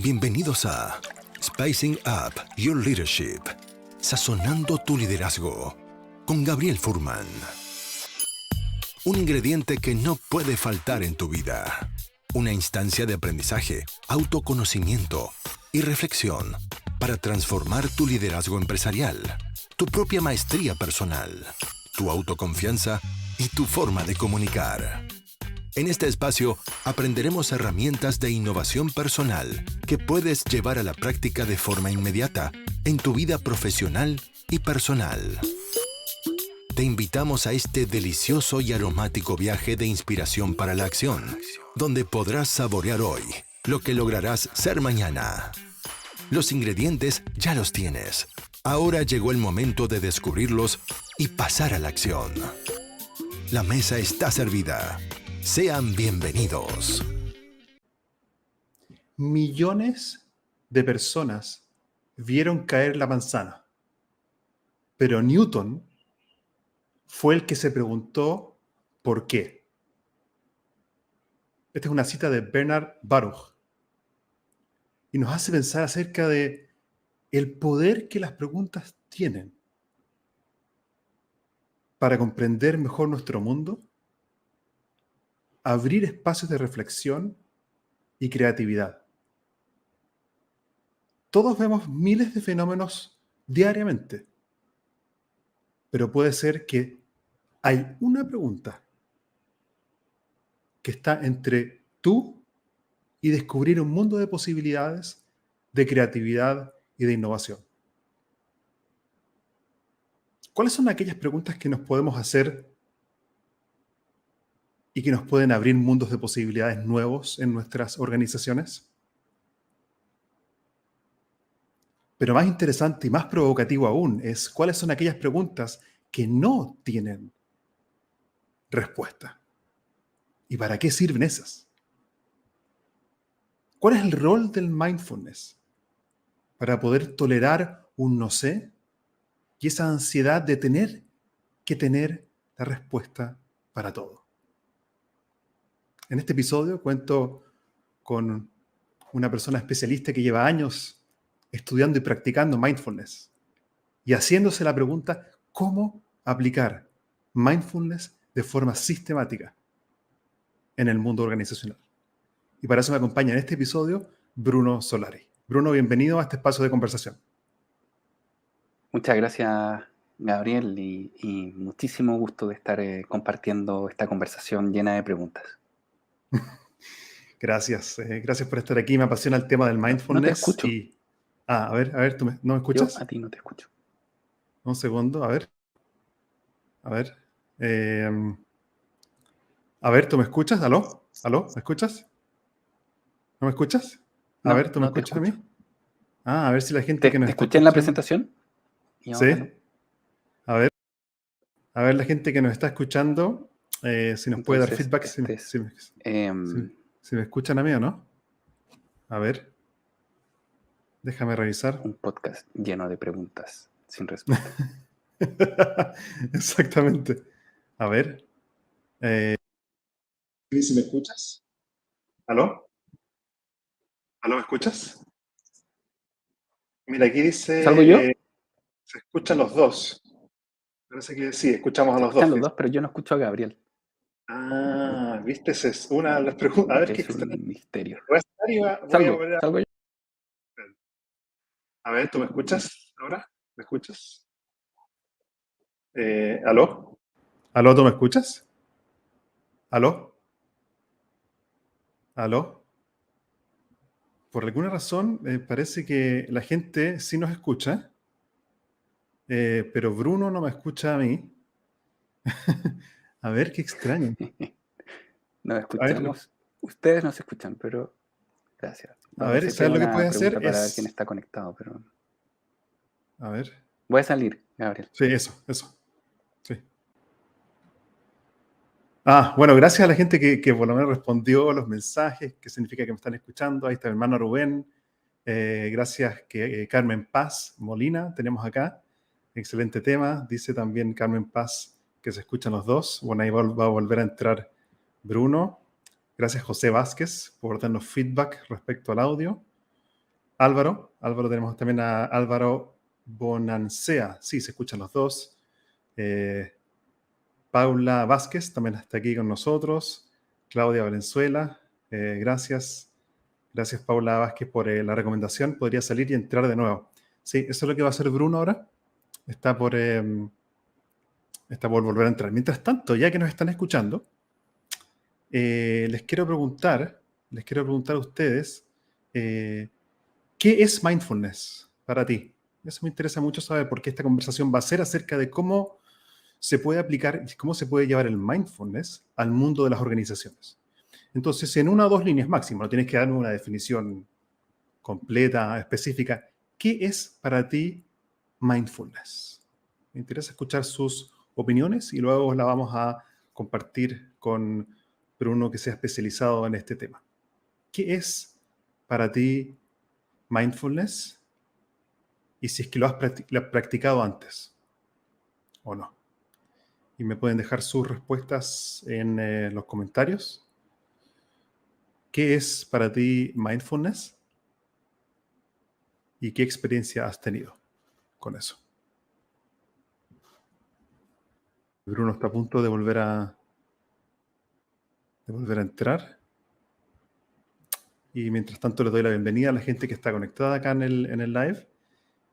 Bienvenidos a Spicing Up Your Leadership, sazonando tu liderazgo, con Gabriel Furman. Un ingrediente que no puede faltar en tu vida. Una instancia de aprendizaje, autoconocimiento y reflexión para transformar tu liderazgo empresarial, tu propia maestría personal, tu autoconfianza y tu forma de comunicar. En este espacio aprenderemos herramientas de innovación personal que puedes llevar a la práctica de forma inmediata en tu vida profesional y personal. Te invitamos a este delicioso y aromático viaje de inspiración para la acción, donde podrás saborear hoy lo que lograrás ser mañana. Los ingredientes ya los tienes. Ahora llegó el momento de descubrirlos y pasar a la acción. La mesa está servida. Sean bienvenidos. Millones de personas vieron caer la manzana, pero Newton fue el que se preguntó ¿por qué? Esta es una cita de Bernard Baruch y nos hace pensar acerca de el poder que las preguntas tienen para comprender mejor nuestro mundo, abrir espacios de reflexión y creatividad. Todos vemos miles de fenómenos diariamente, pero puede ser que hay una pregunta que está entre tú y descubrir un mundo de posibilidades, de creatividad y de innovación. ¿Cuáles son aquellas preguntas que nos podemos hacer y que nos pueden abrir mundos de posibilidades nuevos en nuestras organizaciones? Pero más interesante y más provocativo aún es cuáles son aquellas preguntas que no tienen respuesta. ¿Y para qué sirven esas? ¿Cuál es el rol del mindfulness para poder tolerar un no sé y esa ansiedad de tener que tener la respuesta para todo? En este episodio cuento con una persona especialista que lleva años estudiando y practicando mindfulness y haciéndose la pregunta ¿cómo aplicar mindfulness de forma sistemática en el mundo organizacional? Y para eso me acompaña en este episodio Bruno Solari. Bruno, bienvenido a este espacio de conversación. Muchas gracias, Gabriel, y muchísimo gusto de estar compartiendo esta conversación llena de preguntas. Gracias, gracias por estar aquí. Me apasiona el tema del mindfulness. No te escucho. A ver, ¿tú no me escuchas? Yo a ti no te escucho. Un segundo, a ver. A ver, ¿tú me escuchas? ¿Aló? ¿Me escuchas? ¿No me escuchas? A ver, ¿tú me escuchas a mí? A ver si la gente que nos ¿Te está escuché en la presentación? ¿Sí? No. A ver la gente que nos está escuchando, si nos puede dar feedback, si me escuchan a mí o no. A ver. Déjame revisar. Un podcast lleno de preguntas sin respuesta. Exactamente. A ver. ¿Si me escuchas? ¿Aló? ¿Me escuchas? Mira, aquí dice... ¿Salgo yo? Se escuchan los dos. Parece que sí, escuchamos a los dos. Se escuchan los dos, pero yo no escucho a Gabriel. ¿Viste? Esa es una de las preguntas. A ver qué es un misterio. Salgo yo. A ver, ¿tú me escuchas ahora? ¿Me escuchas? ¿Aló? ¿Aló, tú me escuchas? ¿Aló? Por alguna razón, parece que la gente sí nos escucha, pero Bruno no me escucha a mí. A ver, qué extraño. Nos escuchamos. Ustedes nos escuchan, pero gracias. A ver, ¿sabes lo que puedes hacer? Para ver quién está conectado, pero... A ver. Voy a salir, Gabriel. Sí, eso. Sí. Bueno, gracias a la gente que por lo menos respondió los mensajes, que significa que me están escuchando. Ahí está mi hermano Rubén. Gracias, Carmen Paz Molina, tenemos acá. Excelente tema. Dice también Carmen Paz que se escuchan los dos. Bueno, ahí va a volver a entrar Bruno. Gracias, José Vázquez, por darnos feedback respecto al audio. Álvaro, tenemos también a Álvaro Bonancea. Sí, se escuchan los dos. Paula Vázquez también está aquí con nosotros. Claudia Valenzuela, gracias. Gracias, Paula Vázquez, por la recomendación. Podría salir y entrar de nuevo. Sí, eso es lo que va a hacer Bruno ahora. Está por volver a entrar. Mientras tanto, ya que nos están escuchando, les quiero preguntar a ustedes, ¿qué es mindfulness para ti? Eso me interesa mucho saber, porque esta conversación va a ser acerca de cómo se puede aplicar, cómo se puede llevar el mindfulness al mundo de las organizaciones. Entonces, en una o dos líneas máximo, no tienes que darme una definición completa, específica. ¿Qué es para ti mindfulness? Me interesa escuchar sus opiniones y luego la vamos a compartir con Bruno, que sea especializado en este tema. ¿Qué es para ti mindfulness? Y si es que lo has practicado antes o no. Y me pueden dejar sus respuestas en los comentarios. ¿Qué es para ti mindfulness? ¿Y qué experiencia has tenido con eso? Bruno está a punto de volver a entrar. Y mientras tanto les doy la bienvenida a la gente que está conectada acá en el live.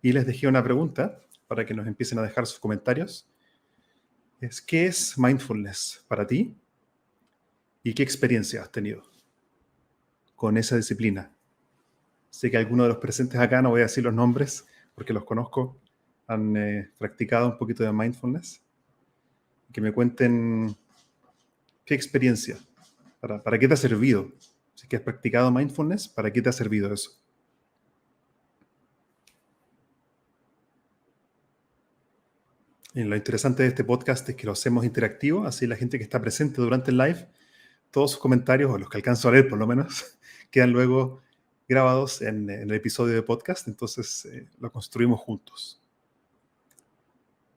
Y les dejé una pregunta para que nos empiecen a dejar sus comentarios. ¿Qué es mindfulness para ti? ¿Y qué experiencia has tenido con esa disciplina? Sé que algunos de los presentes acá, no voy a decir los nombres porque los conozco, han practicado un poquito de mindfulness. Que me cuenten qué experiencia, para qué te ha servido. Si es que has practicado mindfulness, ¿para qué te ha servido eso? Y lo interesante de este podcast es que lo hacemos interactivo, así la gente que está presente durante el live, todos sus comentarios, o los que alcanzo a leer por lo menos, quedan luego grabados en el episodio de podcast, entonces lo construimos juntos.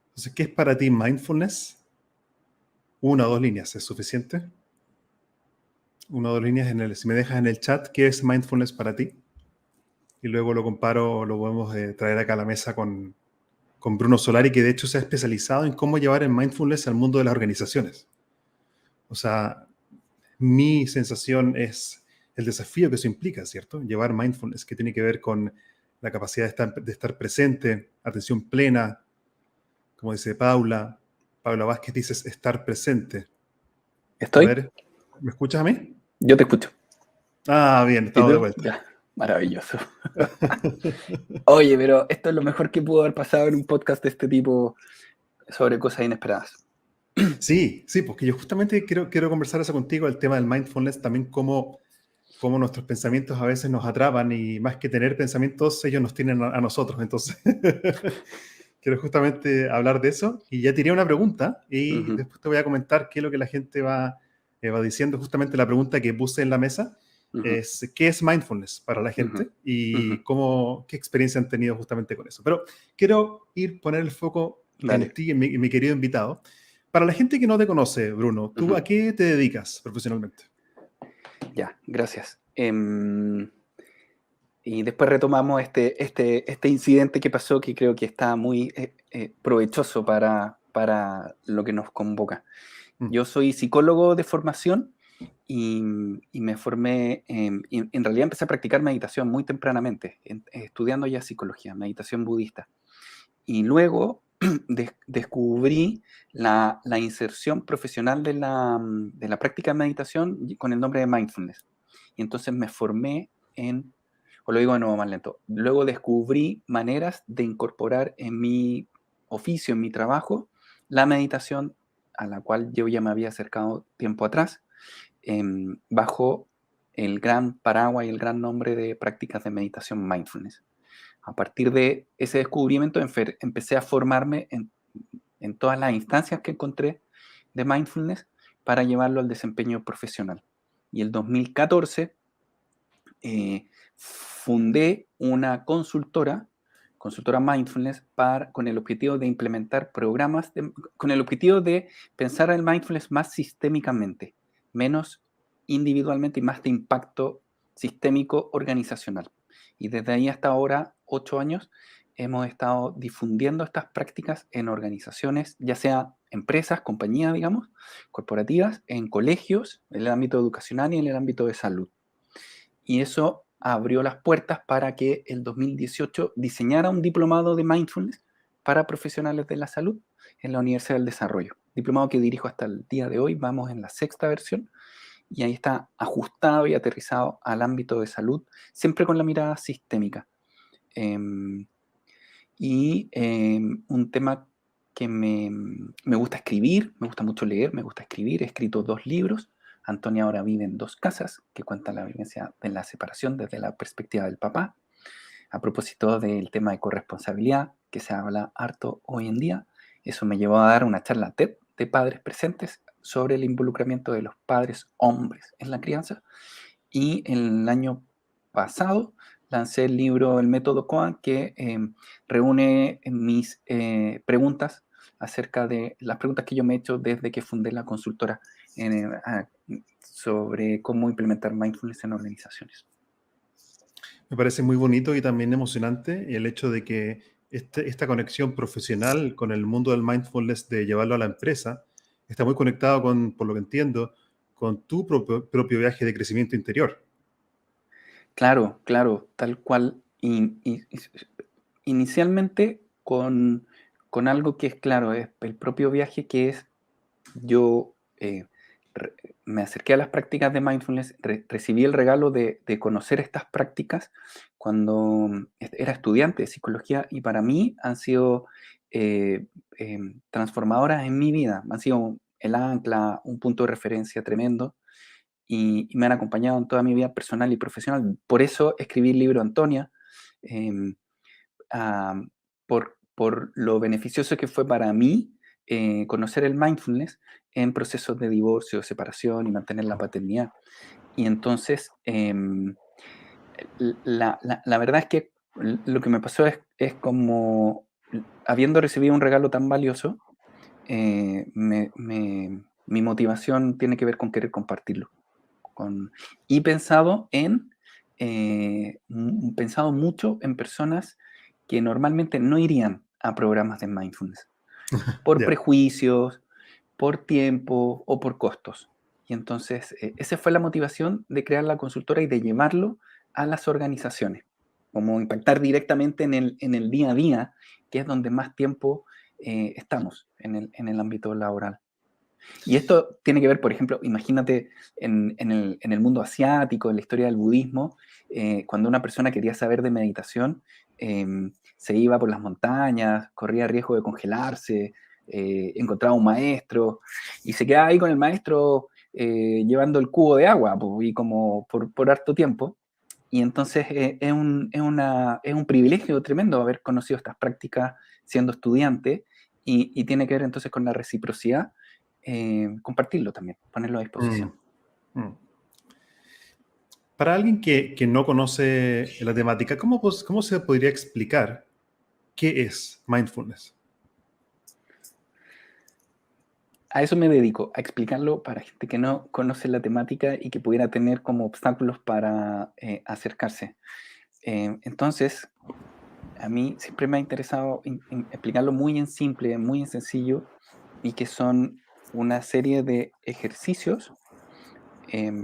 Entonces, ¿qué es para ti mindfulness? Una o dos líneas, ¿es suficiente? Una o dos líneas, si me dejas en el chat, ¿qué es mindfulness para ti? Y luego lo comparo, lo podemos traer acá a la mesa con Bruno Solari, que de hecho se ha especializado en cómo llevar el mindfulness al mundo de las organizaciones. O sea, mi sensación es el desafío que eso implica, ¿cierto? Llevar mindfulness, que tiene que ver con la capacidad de estar presente, atención plena, como dice Paula Vázquez dice estar presente. ¿Estoy? A ver, ¿me escuchas a mí? Yo te escucho. Ah, bien, estamos de vuelta. Ya, maravilloso. Oye, pero esto es lo mejor que pudo haber pasado en un podcast de este tipo sobre cosas inesperadas. Sí, porque yo justamente quiero conversar eso contigo, el tema del mindfulness, también cómo nuestros pensamientos a veces nos atrapan y más que tener pensamientos, ellos nos tienen a nosotros. Entonces, quiero justamente hablar de eso. Y ya tiré una pregunta y después te voy a comentar qué es lo que la gente va diciendo. Justamente la pregunta que puse en la mesa es ¿qué es mindfulness para la gente? Y qué experiencia han tenido justamente con eso. Pero quiero poner el foco en ti, en mi querido invitado. Para la gente que no te conoce, Bruno, ¿tú a qué te dedicas profesionalmente? Ya, gracias. Y después retomamos este incidente que pasó, que creo que está muy provechoso para lo que nos convoca. Yo soy psicólogo de formación y me formé, en realidad empecé a practicar meditación muy tempranamente, estudiando ya psicología, meditación budista. Y luego descubrí la inserción profesional de la práctica de meditación con el nombre de mindfulness. Y entonces me formé o lo digo de nuevo más lento, luego descubrí maneras de incorporar en mi oficio, en mi trabajo, la meditación a la cual yo ya me había acercado tiempo atrás, bajo el gran paraguas y el gran nombre de prácticas de meditación mindfulness. A partir de ese descubrimiento empecé a formarme en todas las instancias que encontré de mindfulness para llevarlo al desempeño profesional. Y el 2014 fundé una consultora mindfulness con el objetivo de implementar programas, con el objetivo de pensar el mindfulness más sistémicamente, menos individualmente y más de impacto sistémico organizacional. Y desde ahí hasta ahora, 8 años, hemos estado difundiendo estas prácticas en organizaciones, ya sea empresas, compañías, digamos, corporativas, en colegios, en el ámbito educacional y en el ámbito de salud. Y eso abrió las puertas para que el 2018 diseñara un diplomado de mindfulness para profesionales de la salud en la Universidad del Desarrollo. Diplomado que dirijo hasta el día de hoy, vamos en la 6ª versión, y ahí está ajustado y aterrizado al ámbito de salud, siempre con la mirada sistémica. Un tema que me gusta escribir, me gusta mucho leer, me gusta escribir. He escrito 2 libros. Antonia ahora vive en 2 casas, que cuentan la vivencia de la separación desde la perspectiva del papá. A propósito del tema de corresponsabilidad, que se habla harto hoy en día, eso me llevó a dar una charla TED de padres presentes sobre el involucramiento de los padres hombres en la crianza. Y el año pasado lancé el libro El Método Koan, que reúne mis preguntas acerca de las preguntas que yo me he hecho desde que fundé la consultora sobre cómo implementar mindfulness en organizaciones. Me parece muy bonito y también emocionante el hecho de que esta conexión profesional con el mundo del mindfulness, de llevarlo a la empresa, está muy conectado con, por lo que entiendo, con tu propio viaje de crecimiento interior. Claro, claro, tal cual. Inicialmente con algo que es claro, es el propio viaje, que es yo me acerqué a las prácticas de mindfulness, recibí el regalo de conocer estas prácticas cuando era estudiante de psicología, y para mí han sido transformadoras en mi vida, han sido el ancla, un punto de referencia tremendo, y me han acompañado en toda mi vida personal y profesional. Por eso escribí el libro Antonia, eh, por lo beneficioso que fue para mí conocer el mindfulness en procesos de divorcio, separación y mantener la paternidad. Y entonces, la verdad es que lo que me pasó es como, habiendo recibido un regalo tan valioso, mi motivación tiene que ver con querer compartirlo. Y pensado mucho en personas que normalmente no irían a programas de mindfulness, por Ya. prejuicios, por tiempo o por costos. Y entonces, esa fue la motivación de crear la consultora y de llevarlo a las organizaciones, como impactar directamente en el día a día, que es donde más tiempo estamos en el ámbito laboral. Y esto tiene que ver, por ejemplo, imagínate en el mundo asiático, en la historia del budismo, cuando una persona quería saber de meditación, se iba por las montañas, corría riesgo de congelarse, encontraba un maestro y se quedaba ahí con el maestro llevando el cubo de agua, y como por harto tiempo. Y entonces es un privilegio tremendo haber conocido estas prácticas siendo estudiante, y tiene que ver entonces con la reciprocidad. Compartirlo también, ponerlo a disposición. Mm, mm. Para alguien que no conoce la temática, ¿cómo se podría explicar qué es mindfulness? A eso me dedico, a explicarlo para gente que no conoce la temática y que pudiera tener como obstáculos para acercarse. Entonces, a mí siempre me ha interesado explicarlo muy en simple, muy en sencillo, y que son una serie de ejercicios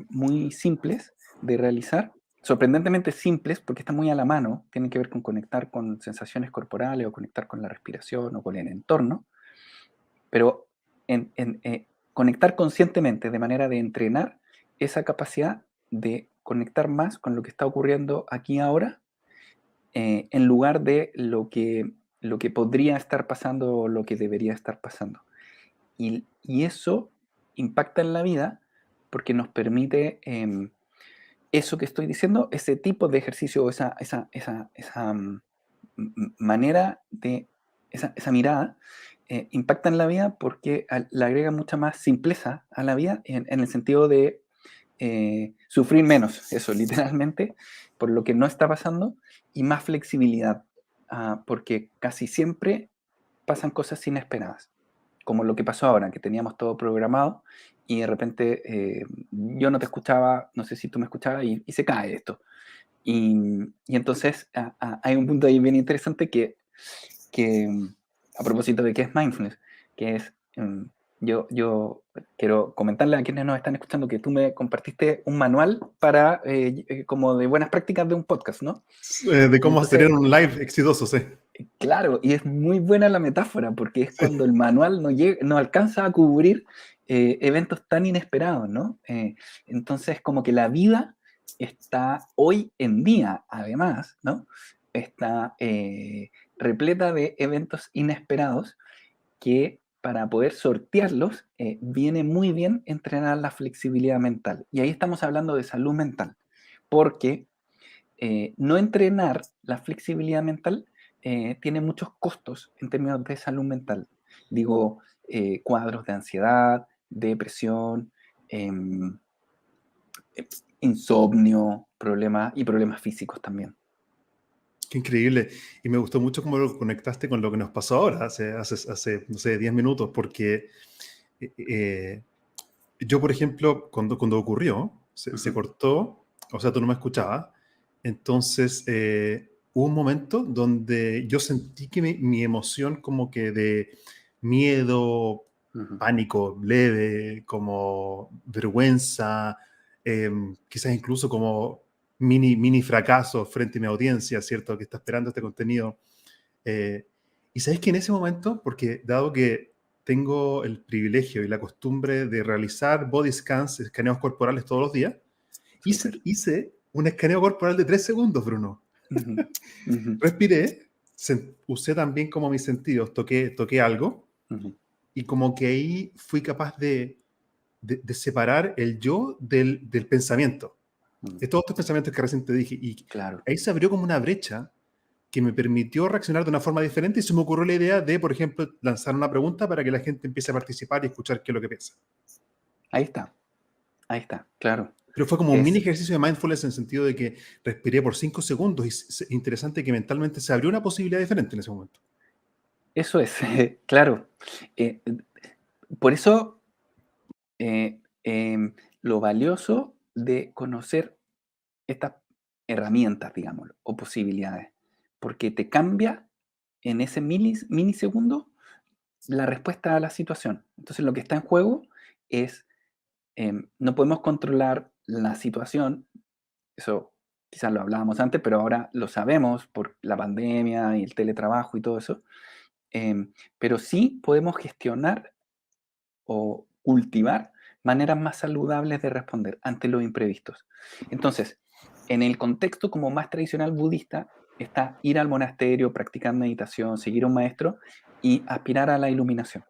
muy simples de realizar, sorprendentemente simples porque están muy a la mano, tienen que ver con conectar con sensaciones corporales o conectar con la respiración o con el entorno, pero conectar conscientemente, de manera de entrenar esa capacidad de conectar más con lo que está ocurriendo aquí ahora, en lugar de lo que podría estar pasando o lo que debería estar pasando. Y eso impacta en la vida porque nos permite eso que estoy diciendo, ese tipo de ejercicio, esa manera de, esa mirada, impacta en la vida porque le agrega mucha más simpleza a la vida, en el sentido de sufrir menos, eso literalmente, por lo que no está pasando, y más flexibilidad, porque casi siempre pasan cosas inesperadas, como lo que pasó ahora, que teníamos todo programado y de repente yo no te escuchaba, no sé si tú me escuchabas, y se cae esto. Y entonces hay un punto ahí bien interesante que a propósito de qué es mindfulness, que es, yo quiero comentarle a quienes nos están escuchando que tú me compartiste un manual para, como de buenas prácticas de un podcast, ¿no? De Y cómo entonces, tener un live exitoso, sí. claro, y es muy buena la metáfora, porque es cuando el manual no alcanza a cubrir eventos tan inesperados, ¿no? Entonces, como que la vida está hoy en día, además, ¿no? Está repleta de eventos inesperados que para poder sortearlos viene muy bien entrenar la flexibilidad mental. Y ahí estamos hablando de salud mental, porque no entrenar la flexibilidad mental tiene muchos costos en términos de salud mental. Digo, cuadros de ansiedad, depresión, em, insomnio, problemas físicos también. Qué increíble. Y me gustó mucho cómo lo conectaste con lo que nos pasó ahora, no sé, 10 minutos, porque eh, yo, por ejemplo, cuando ocurrió, se cortó, o sea, tú no me escuchabas, entonces hubo un momento donde yo sentí que mi emoción como que de miedo, Ujú. pánico leve, como vergüenza, quizás incluso como mini fracaso frente a mi audiencia, ¿cierto? Que está esperando este contenido. Eh, y sabes que en ese momento, porque dado que tengo el privilegio y la costumbre de realizar body scans, escaneos corporales todos los días, Súper. hice un escaneo corporal de 3 segundos, Bruno. Ujú, ujú, Respiré, usé también como mis sentidos, toqué algo ujú, y como que ahí fui capaz de separar el yo del pensamiento. ujú. De todos estos pensamientos que recién te dije. Y Claro. ahí se abrió como una brecha que me permitió reaccionar de una forma diferente y se me ocurrió la idea de, por ejemplo, lanzar una pregunta para que la gente empiece a participar y escuchar qué es lo que piensa. Ahí está, claro. Pero fue como un mini Es, ejercicio de mindfulness en el sentido de que respiré por 5 segundos y es interesante que mentalmente se abrió una posibilidad diferente en ese momento. eso es, claro. Eh, por eso, lo valioso de conocer estas herramientas, digamos, o posibilidades, porque te cambia en ese minisegundo la respuesta a la situación. Entonces, lo que está en juego es, no podemos controlar la situación, eso quizás lo hablábamos antes, pero ahora lo sabemos por la pandemia y el teletrabajo y todo eso, pero sí podemos gestionar o cultivar maneras más saludables de responder ante los imprevistos. Entonces, en el contexto como más tradicional budista está ir al monasterio, practicar meditación, seguir a un maestro y aspirar a la iluminación.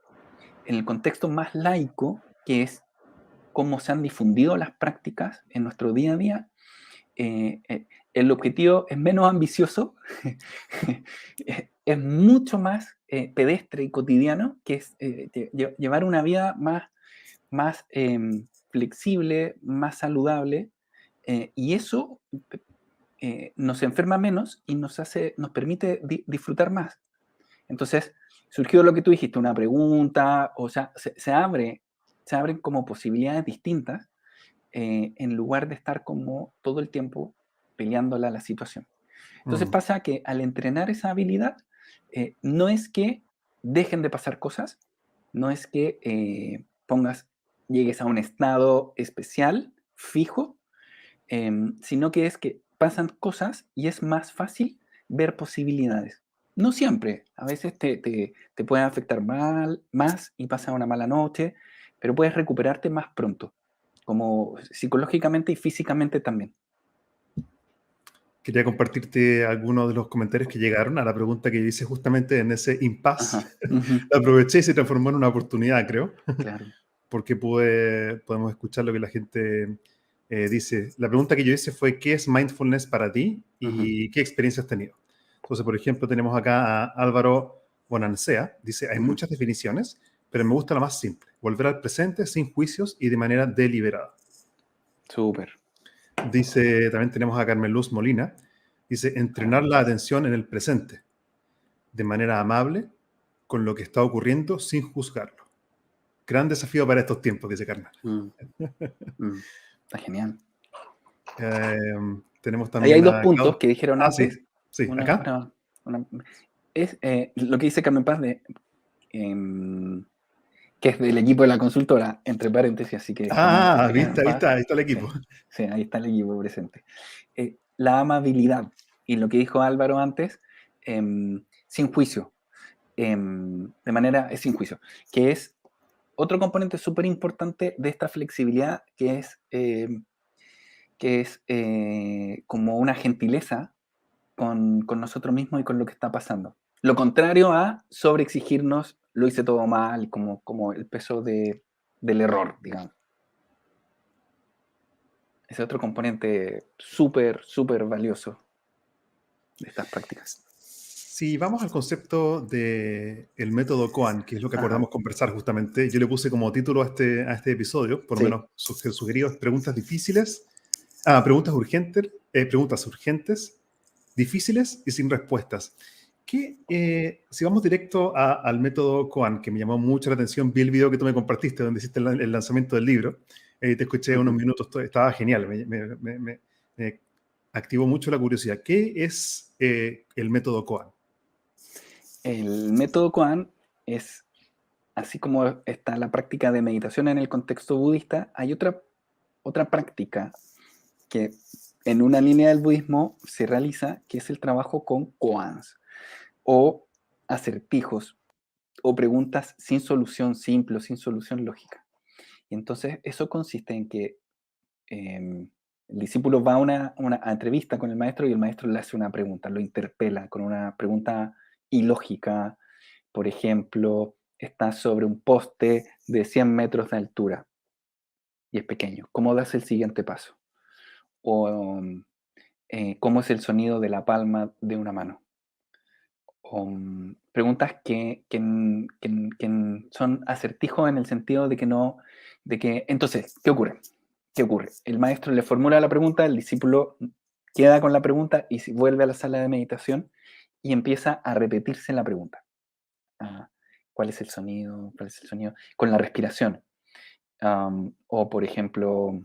En el contexto más laico, que es cómo se han difundido las prácticas en nuestro día a día, el objetivo es menos ambicioso, es mucho más pedestre y cotidiano, que es llevar una vida más flexible, más saludable, y eso nos enferma menos y nos permite disfrutar más. Entonces, surgió lo que tú dijiste, una pregunta, o sea, se abren como posibilidades distintas en lugar de estar como todo el tiempo peleándola la situación. Entonces Mm. pasa que al entrenar esa habilidad, no es que dejen de pasar cosas, no es que llegues a un estado especial, fijo, sino que es que pasan cosas y es más fácil ver posibilidades. No siempre, a veces te pueden afectar más y pasas una mala noche, pero puedes recuperarte más pronto, como psicológicamente y físicamente también. Quería compartirte algunos de los comentarios que llegaron a la pregunta que yo hice justamente en ese impasse. Ajá, ujú, La aproveché y se transformó en una oportunidad, creo, claro. porque podemos escuchar lo que la gente dice. La pregunta que yo hice fue, ¿qué es mindfulness para ti Ujú, y qué experiencia has tenido? Entonces, por ejemplo, tenemos acá a Álvaro Bonansea. Dice, hay ujú, muchas definiciones, pero me gusta la más simple. Volver al presente sin juicios y de manera deliberada. súper. Dice, también tenemos a Carmen Luz Molina. Dice, entrenar la atención en el presente, de manera amable, con lo que está ocurriendo sin juzgarlo. Gran desafío para estos tiempos, dice Carmen. Mm, mm, está genial. Eh, Tenemos Ahí hay también dos a puntos Claudio. que dijeron Ah, sí, antes. sí, acá. Una- es lo que dice Carmen Paz que es del equipo de la consultora, entre paréntesis, así que estamos Ah, entre viste, Carmen Paz. ahí está el Sí, equipo. sí, ahí está el equipo presente. La amabilidad y lo que dijo Álvaro antes, sin juicio, de manera sin juicio, que es otro componente súper importante de esta flexibilidad, que es como una gentileza con nosotros mismos y con lo que está pasando. Lo contrario a sobreexigirnos, lo hice todo mal, como el peso del error, digamos. Ese es otro componente súper, súper valioso de estas prácticas. Si vamos al concepto del método Koan, que es lo que Ajá, acordamos conversar justamente, yo le puse como título a este episodio, por lo sí. menos sugerido preguntas difíciles, preguntas urgentes, difíciles y sin respuestas. Si vamos directo al método Koan, que me llamó mucho la atención, vi el video que tú me compartiste donde hiciste el lanzamiento del libro, te escuché unos Ujú. minutos, estaba genial, me activó mucho la curiosidad. ¿Qué es el método Koan? El método Koan es, así como está la práctica de meditación en el contexto budista, hay otra práctica que en una línea del budismo se realiza, que es el trabajo con koans, o acertijos, o preguntas sin solución simple o sin solución lógica. Y entonces eso consiste en que el discípulo va a una entrevista con el maestro y el maestro le hace una pregunta, lo interpela con una pregunta ilógica. Por ejemplo, está sobre un poste de 100 metros de altura y es pequeño. ¿Cómo das el siguiente paso? O ¿cómo es el sonido de la palma de una mano? O, preguntas que son acertijos en el sentido de que no, de que, entonces, ¿qué ocurre? ¿Qué ocurre? El maestro le formula la pregunta, el discípulo queda con la pregunta y vuelve a la sala de meditación y empieza a repetirse la pregunta. Ah, ¿cuál es el sonido? ¿Cuál es el sonido? Con la respiración. O, por ejemplo,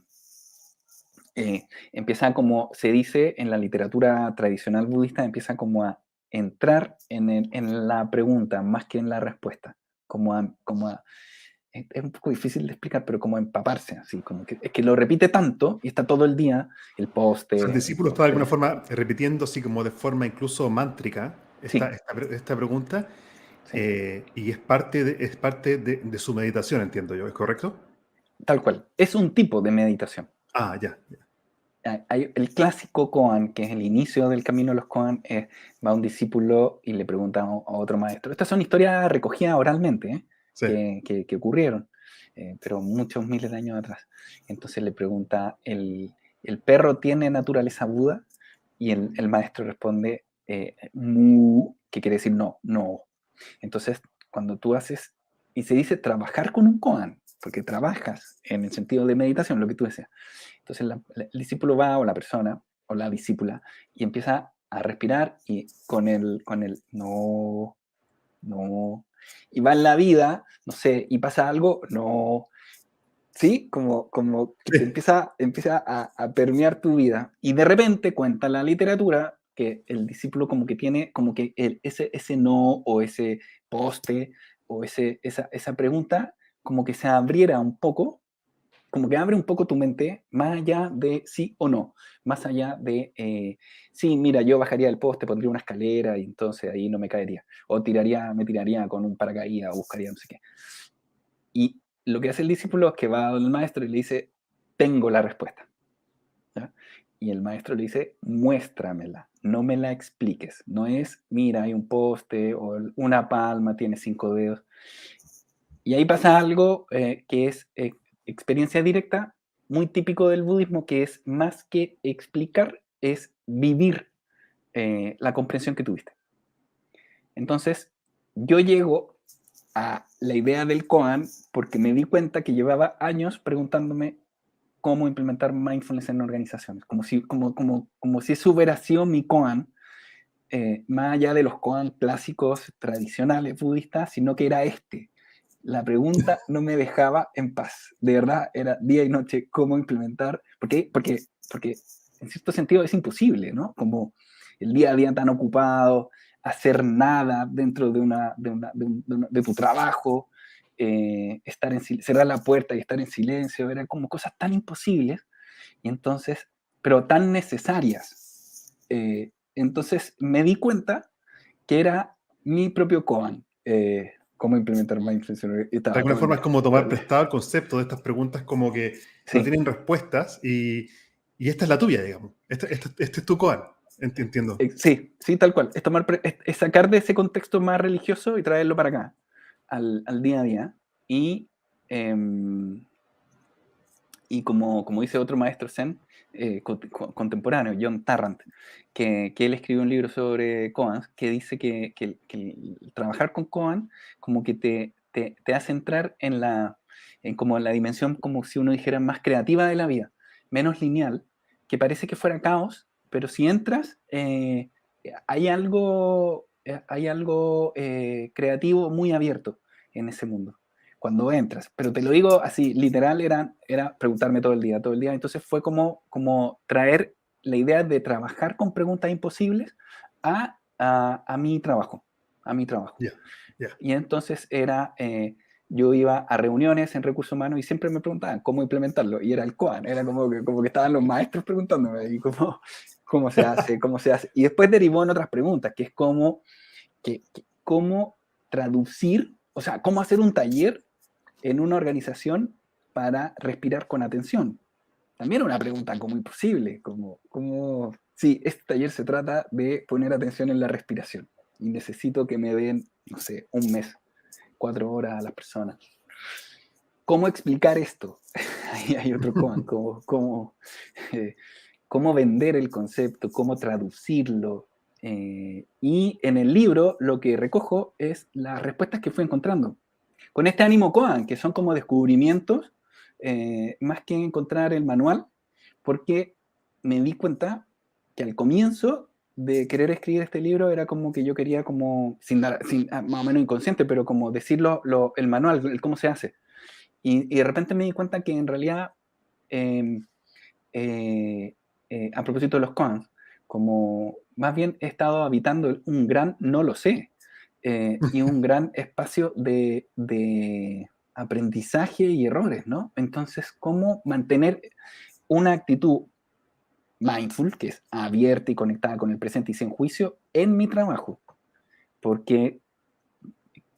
empieza como se dice en la literatura tradicional budista, empieza como a entrar en la pregunta más que en la respuesta. Es un poco difícil de explicar, pero como empaparse, así, como que es que lo repite tanto y está todo el día O sea, el el discípulo está de alguna poste. forma repitiendo, así como de forma incluso mántrica, Sí, esta pregunta, sí, y es parte de su meditación, entiendo yo, ¿es correcto? tal cual. Es un tipo de meditación. Ah, ya. Hay el clásico koan, que es el inicio del camino de los koan, va un discípulo y le pregunta a otro maestro. Estas son historias recogidas oralmente, Sí. que ocurrieron, pero muchos miles de años atrás. Entonces le pregunta, ¿el perro tiene naturaleza Buda? Y el maestro responde, mu, que quiere decir no, no. Entonces, cuando tú haces, y se dice trabajar con un koan, porque trabajas en el sentido de meditación, lo que tú decías. Entonces el discípulo va, o la persona, o la discípula, y empieza a respirar y con el no, no, y va en la vida, no sé, y pasa algo, no, ¿sí? Como que te Sí. empieza a permear tu vida. Y de repente cuenta la literatura que el discípulo como que tiene, como que ese no, o ese poste, o esa pregunta, como que se abriera un poco, como que abre un poco tu mente más allá de sí o no, más allá de, sí, mira, yo bajaría del poste, pondría una escalera y entonces ahí no me caería, o me tiraría con un paracaídas o buscaría no sé qué. Y lo que hace el discípulo es que va al maestro y le dice, tengo la respuesta. ¿Ya? Y el maestro le dice, muéstramela, no me la expliques. No es, mira, hay un poste o una palma, tiene 5 dedos. Y ahí pasa algo que es experiencia directa, muy típico del budismo, que es más que explicar, es vivir la comprensión que tuviste. Entonces, yo llego a la idea del koan porque me di cuenta que llevaba años preguntándome cómo implementar mindfulness en organizaciones, como si eso hubiera sido mi koan, más allá de los koan clásicos tradicionales budistas, sino que era este. La pregunta no me dejaba en paz. De verdad, era día y noche cómo implementar. ¿Por qué? Porque en cierto sentido es imposible, ¿no? Como el día a día tan ocupado, hacer nada dentro de tu trabajo, cerrar la puerta y estar en silencio, eran como cosas tan imposibles, y entonces, pero tan necesarias. Entonces me di cuenta que era mi propio Koan, cómo implementar mindfulness. De alguna forma es como tomar prestado el concepto de estas preguntas como que no tienen respuestas y esta es la tuya, digamos. Este es tu Koan, entiendo. Sí, tal cual. Es sacar de ese contexto más religioso y traerlo para acá, al día a día. Y como dice otro maestro zen contemporáneo, John Tarrant, que él escribió un libro sobre koans, que dice que el trabajar con koan como que te hace entrar en como la dimensión, como si uno dijera, más creativa de la vida, menos lineal, que parece que fuera caos, pero si entras, hay algo creativo muy abierto en ese mundo cuando entras. Pero te lo digo así, literal, era preguntarme todo el día. Entonces fue como traer la idea de trabajar con preguntas imposibles a mi trabajo. Y entonces yo iba a reuniones en recursos humanos y siempre me preguntaban cómo implementarlo. Y era el Koan, era como que estaban los maestros preguntándome y cómo se hace, cómo se hace. Y después derivó en otras preguntas, que es cómo traducir, o sea, cómo hacer un taller en una organización para respirar con atención. También una pregunta como imposible, sí, este taller se trata de poner atención en la respiración y necesito que me den, no sé, un mes, 4 horas a las personas. ¿Cómo explicar esto? Ahí hay otro cómo vender el concepto, cómo traducirlo. Y en el libro lo que recojo es las respuestas que fui encontrando. Con este ánimo Koan, que son como descubrimientos, más que encontrar el manual, porque me di cuenta que al comienzo de querer escribir este libro era como que yo quería como, más o menos inconsciente, pero como decirlo, el manual, el cómo se hace. Y de repente me di cuenta que en realidad, a propósito de los Koans, como más bien he estado habitando un gran no lo sé, y un gran espacio de aprendizaje y errores, ¿no? Entonces, ¿cómo mantener una actitud mindful, que es abierta y conectada con el presente y sin juicio, en mi trabajo? Porque,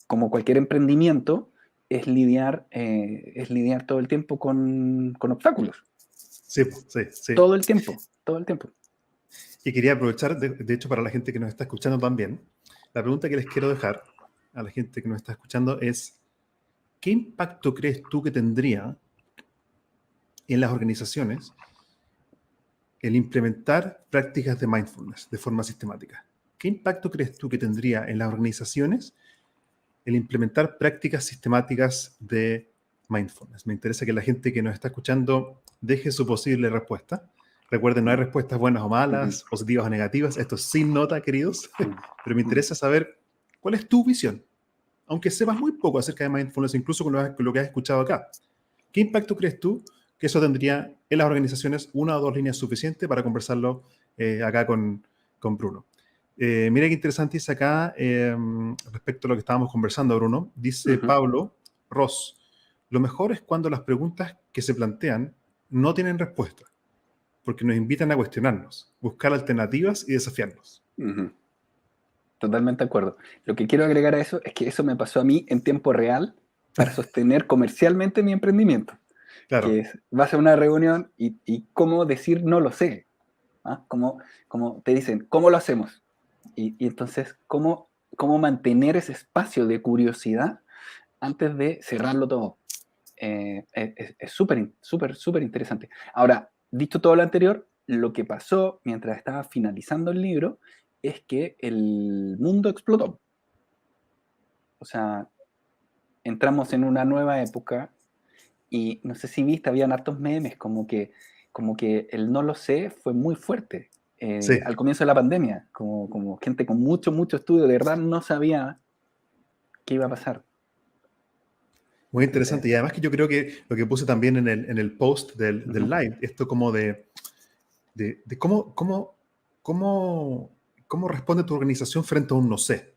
como cualquier emprendimiento, es lidiar todo el tiempo con obstáculos. Sí. Todo el tiempo. Y quería aprovechar, de hecho, para la gente que nos está escuchando también, la pregunta que les quiero dejar a la gente que nos está escuchando es, ¿qué impacto crees tú que tendría en las organizaciones el implementar prácticas de mindfulness de forma sistemática? ¿Qué impacto crees tú que tendría en las organizaciones el implementar prácticas sistemáticas de mindfulness? Me interesa que la gente que nos está escuchando deje su posible respuesta. Recuerden, no hay respuestas buenas o malas, positivas o negativas. Esto es sin nota, queridos. Pero me interesa saber cuál es tu visión. Aunque sepas muy poco acerca de mindfulness, incluso con lo que has escuchado acá. ¿Qué impacto crees tú que eso tendría en las organizaciones? 1 o 2 líneas suficiente para conversarlo acá con Bruno. Mira qué interesante dice acá respecto a lo que estábamos conversando, Bruno. Dice Pablo Ross, lo mejor es cuando las preguntas que se plantean no tienen respuesta, porque nos invitan a cuestionarnos, buscar alternativas y desafiarnos. Totalmente de acuerdo. Lo que quiero agregar a eso es que eso me pasó a mí en tiempo real para sostener comercialmente mi emprendimiento. Claro. Que vas a una reunión y cómo decir no lo sé. ¿Ah? Como te dicen, ¿cómo lo hacemos? Y entonces, ¿cómo mantener ese espacio de curiosidad antes de cerrarlo todo? Es súper interesante. Ahora, dicho todo lo anterior, lo que pasó mientras estaba finalizando el libro es que el mundo explotó. O sea, entramos en una nueva época y no sé si viste, habían hartos memes como que el no lo sé fue muy fuerte Sí. al comienzo de la pandemia, como gente con mucho estudio de verdad no sabía qué iba a pasar. Muy interesante. Y además que yo creo que lo que puse también en el post del live, esto como de de cómo responde tu organización frente a un no sé.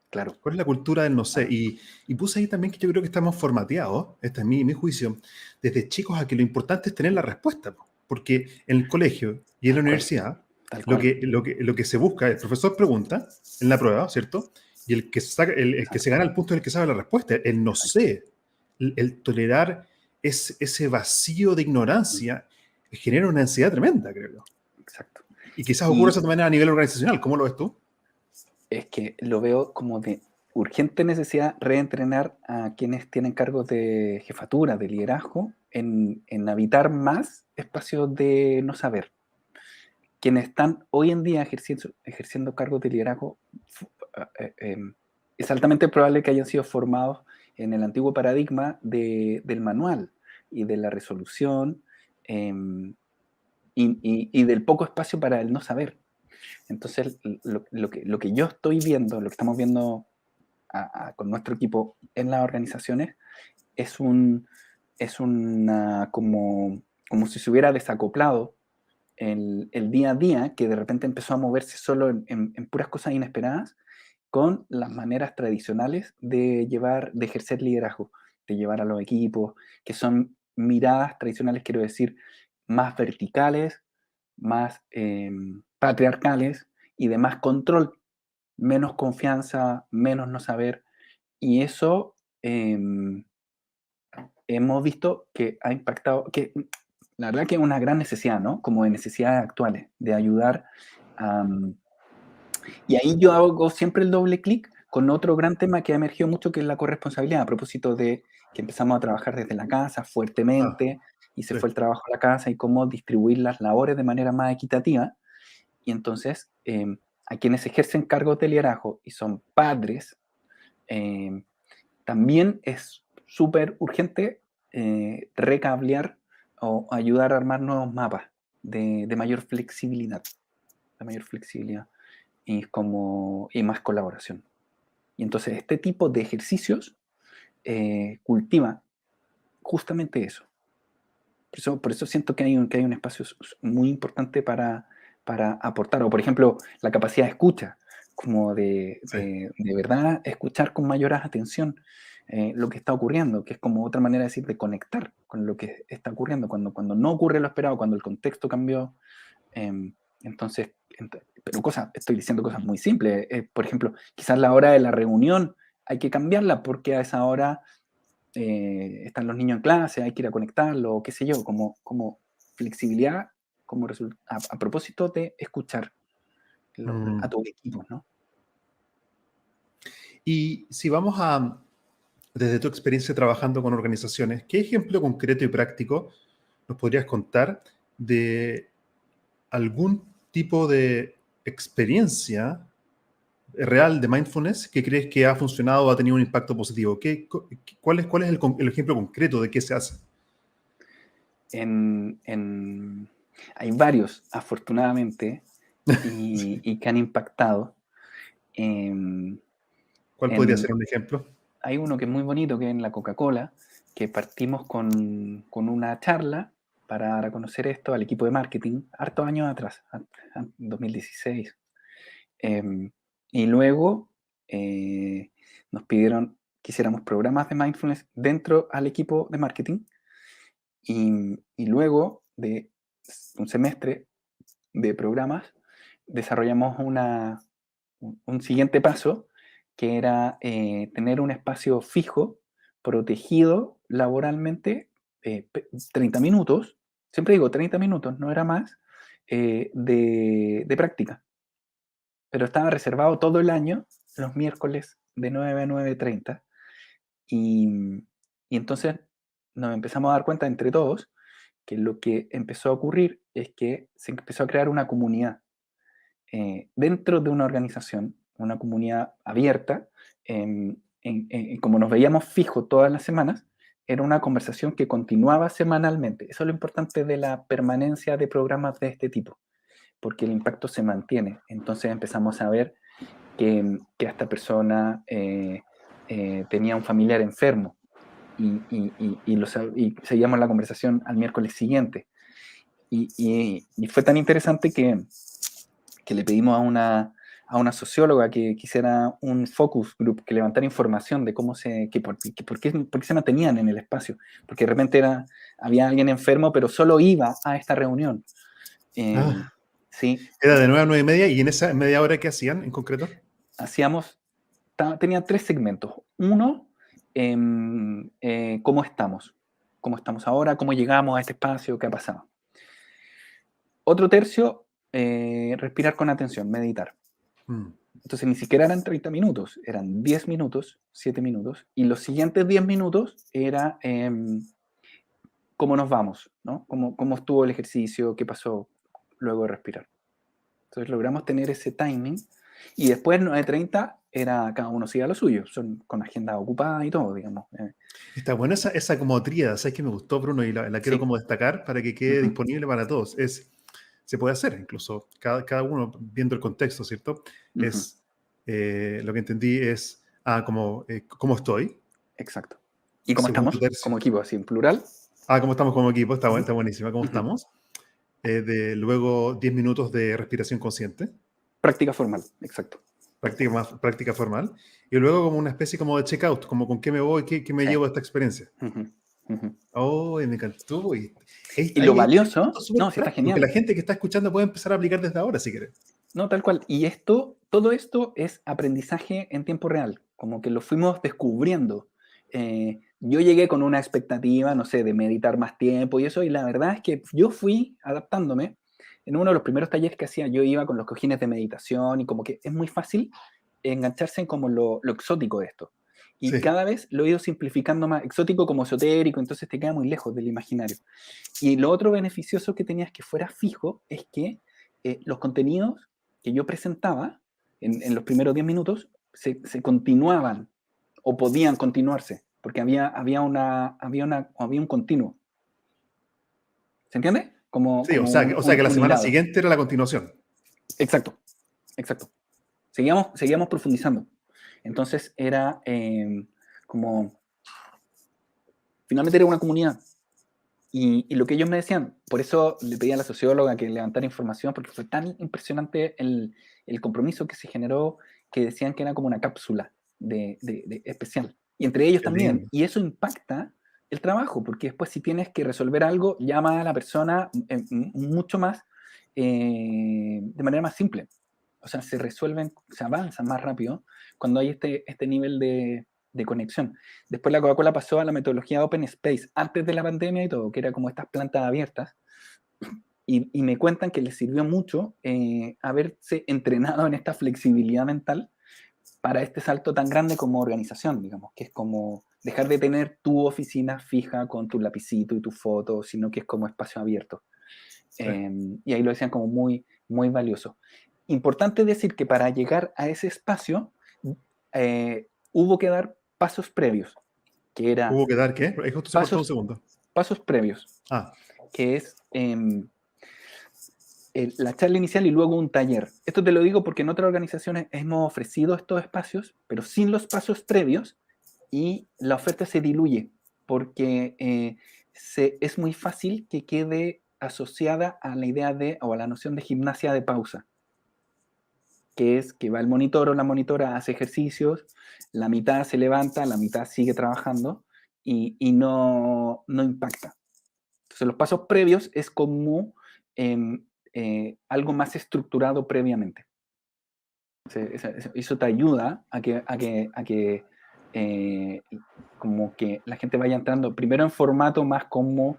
Claro. ¿Cuál es la cultura del no sé? Y puse ahí también que yo creo que estamos formateados, este es mi juicio, desde chicos a que lo importante es tener la respuesta, po. Porque en el colegio y en la Tal cual, universidad tal lo cual. que se busca, el profesor pregunta en la prueba, ¿cierto? Y el que se gana el punto es el que sabe la respuesta. El no Exacto. sé, el tolerar ese vacío de ignorancia genera una ansiedad tremenda, creo yo. Exacto. Y quizás ocurra Y eso también a nivel organizacional. ¿Cómo lo ves tú? es que lo veo como de urgente necesidad reentrenar a quienes tienen cargos de jefatura, de liderazgo, en habitar más espacios de no saber. Quienes están hoy en día ejerciendo cargos de liderazgo, es altamente probable que hayan sido formados en el antiguo paradigma del manual y de la resolución, y del poco espacio para el no saber. Entonces, lo que yo estoy viendo, lo que estamos viendo con nuestro equipo en las organizaciones, es una como si se hubiera desacoplado el día a día, que de repente empezó a moverse solo en puras cosas inesperadas, con las maneras tradicionales de ejercer liderazgo, de llevar a los equipos, que son miradas tradicionales, quiero decir, más verticales, más patriarcales y de más control, menos confianza, menos no saber. Y eso hemos visto que ha impactado, que la verdad que es una gran necesidad, ¿no? Como de necesidades actuales, de ayudar. Y ahí yo hago siempre el doble clic con otro gran tema que ha emergido mucho, que es la corresponsabilidad, a propósito de que empezamos a trabajar desde la casa Ah, fuertemente, y se sí. fue el trabajo a la casa, y cómo distribuir las labores de manera más equitativa. Y entonces, a quienes ejercen cargos de liderazgo y son padres, eh, también es súper urgente recablear o ayudar a armar nuevos mapas de mayor flexibilidad, y más colaboración. Y entonces este tipo de ejercicios cultiva justamente eso. Por eso siento que hay un espacio muy importante para aportar. O por ejemplo, la capacidad de escucha, como Sí. de verdad escuchar con mayor atención lo que está ocurriendo, que es como otra manera de decir, de conectar con lo que está ocurriendo, cuando no ocurre lo esperado, cuando el contexto cambió. Entonces, pero estoy diciendo cosas muy simples. Por ejemplo, quizás la hora de la reunión hay que cambiarla porque a esa hora están los niños en clase, hay que ir a conectarlo, o qué sé yo, como flexibilidad, a propósito de escuchar a Mm. tus equipos, ¿no? Y si vamos desde tu experiencia trabajando con organizaciones, ¿qué ejemplo concreto y práctico nos podrías contar de algún tipo de experiencia real de mindfulness que crees que ha funcionado o ha tenido un impacto positivo? ¿Cuál es el ejemplo concreto de qué se hace? En, en- Hay varios, afortunadamente, y que han impactado. em, ¿Cuál podría en, ser un ejemplo? Hay uno que es muy bonito, que es en la Coca-Cola, que partimos con una charla para dar a conocer esto al equipo de marketing, hartos años atrás, 2016. Em, y luego eh, nos pidieron que hiciéramos programas de mindfulness dentro al equipo de marketing, y luego de un semestre de programas desarrollamos un siguiente paso, que era tener un espacio fijo, protegido laboralmente, 30 minutos, siempre digo 30 minutos, no era más, de práctica, pero estaba reservado todo el año, los miércoles de 9 a 9:30, y, y entonces nos empezamos a dar cuenta entre todos que lo que empezó a ocurrir es que se empezó a crear una comunidad dentro de una organización, una comunidad abierta. Como nos veíamos fijo todas las semanas, era una conversación que continuaba semanalmente. Eso es lo importante de la permanencia de programas de este tipo, porque el impacto se mantiene. Entonces empezamos a ver que esta persona tenía un familiar enfermo, y seguíamos la conversación al miércoles siguiente. Y fue tan interesante que le pedimos a una socióloga que quisiera un focus group, que levantara información de cómo por qué se mantenían en el espacio. Porque de repente había alguien enfermo, pero solo iba a esta reunión. Ah, Sí, era de 9 a 9 y media, y en esa media hora, ¿qué hacían en concreto? tenía 3 segmentos. Uno, cómo estamos. Cómo estamos ahora, cómo llegamos a este espacio, qué ha pasado. Otro tercio, respirar con atención, meditar. Mm. Entonces ni siquiera eran 30 minutos, eran 10 minutos, 7 minutos, y los siguientes 10 minutos era cómo nos vamos, ¿no? Cómo estuvo el ejercicio, qué pasó luego de respirar. Entonces logramos tener ese timing, y después 9:30 era cada uno sigue a lo suyo, son con agenda ocupada y todo, digamos. Está buena esa como tríada, ¿sabes que me gustó, Bruno? Y la quiero Sí. como destacar para que quede disponible para todos. Se puede hacer incluso, cada uno viendo el contexto, ¿cierto? Es, lo que entendí es, ¿cómo estoy? Exacto. ¿Y cómo Segundo estamos? tercio. Como equipo, así en plural. ¿Cómo estamos como equipo? Está buenísima. ¿Cómo Ujú. estamos? Luego 10 minutos de respiración consciente, Práctica formal, exacto. práctica formal. Y luego como una especie como de checkout, como con qué me voy, qué me Sí. llevo de esta experiencia. Ujú, ujú. Oh, me encantó. Y lo Hay valioso, puntos súper no, sí está prácticos que genial. la gente que está escuchando puede empezar a aplicar desde ahora, si quiere. No, tal cual. Y todo esto es aprendizaje en tiempo real, como que lo fuimos descubriendo. Yo llegué con una expectativa, no sé, de meditar más tiempo y eso, y la verdad es que yo fui adaptándome. En uno de los primeros talleres que hacía, yo iba con los cojines de meditación y como que es muy fácil engancharse en como lo exótico de esto. Y Sí. cada vez lo he ido simplificando más, exótico como esotérico, entonces te queda muy lejos del imaginario. Y lo otro beneficioso que tenías que fuera fijo es que los contenidos que yo presentaba en los primeros 10 minutos se continuaban o podían continuarse, porque había un continuo. ¿Se entiende? Sí, o sea que la Un semana hilado. siguiente era la continuación. Exacto, exacto. Seguíamos profundizando. Entonces era como, finalmente era una comunidad. Y lo que ellos me decían, por eso le pedí a la socióloga que levantara información, porque fue tan impresionante el compromiso que se generó, que decían que era como una cápsula de especial. Y entre ellos Qué también. lindo. Y eso impacta el trabajo, porque después si tienes que resolver algo, llama a la persona mucho más, de manera más simple. O sea, se avanza más rápido cuando hay este nivel de conexión. Después la Coca-Cola pasó a la metodología Open Space, antes de la pandemia y todo, que era como estas plantas abiertas. Y me cuentan que les sirvió mucho haberse entrenado en esta flexibilidad mental para este salto tan grande como organización, digamos, que es como dejar de tener tu oficina fija con tu lapicito y tu foto, sino que es como espacio abierto. Sí. Y ahí lo decían como muy, muy valioso. Importante decir que para llegar a ese espacio hubo que dar pasos previos, que era ¿Hubo que dar qué? Ahí justo se cortó un pasos, segundo. pasos previos, Ah, que es la charla inicial y luego un taller. Esto te lo digo porque en otras organizaciones hemos ofrecido estos espacios, pero sin los pasos previos y la oferta se diluye porque es muy fácil que quede asociada a la idea o a la noción de gimnasia de pausa, que es que va el monitor o la monitora, hace ejercicios, la mitad se levanta, la mitad sigue trabajando y no impacta. Entonces, los pasos previos es como algo más estructurado previamente. Eso te ayuda a que como que la gente vaya entrando primero en formato más como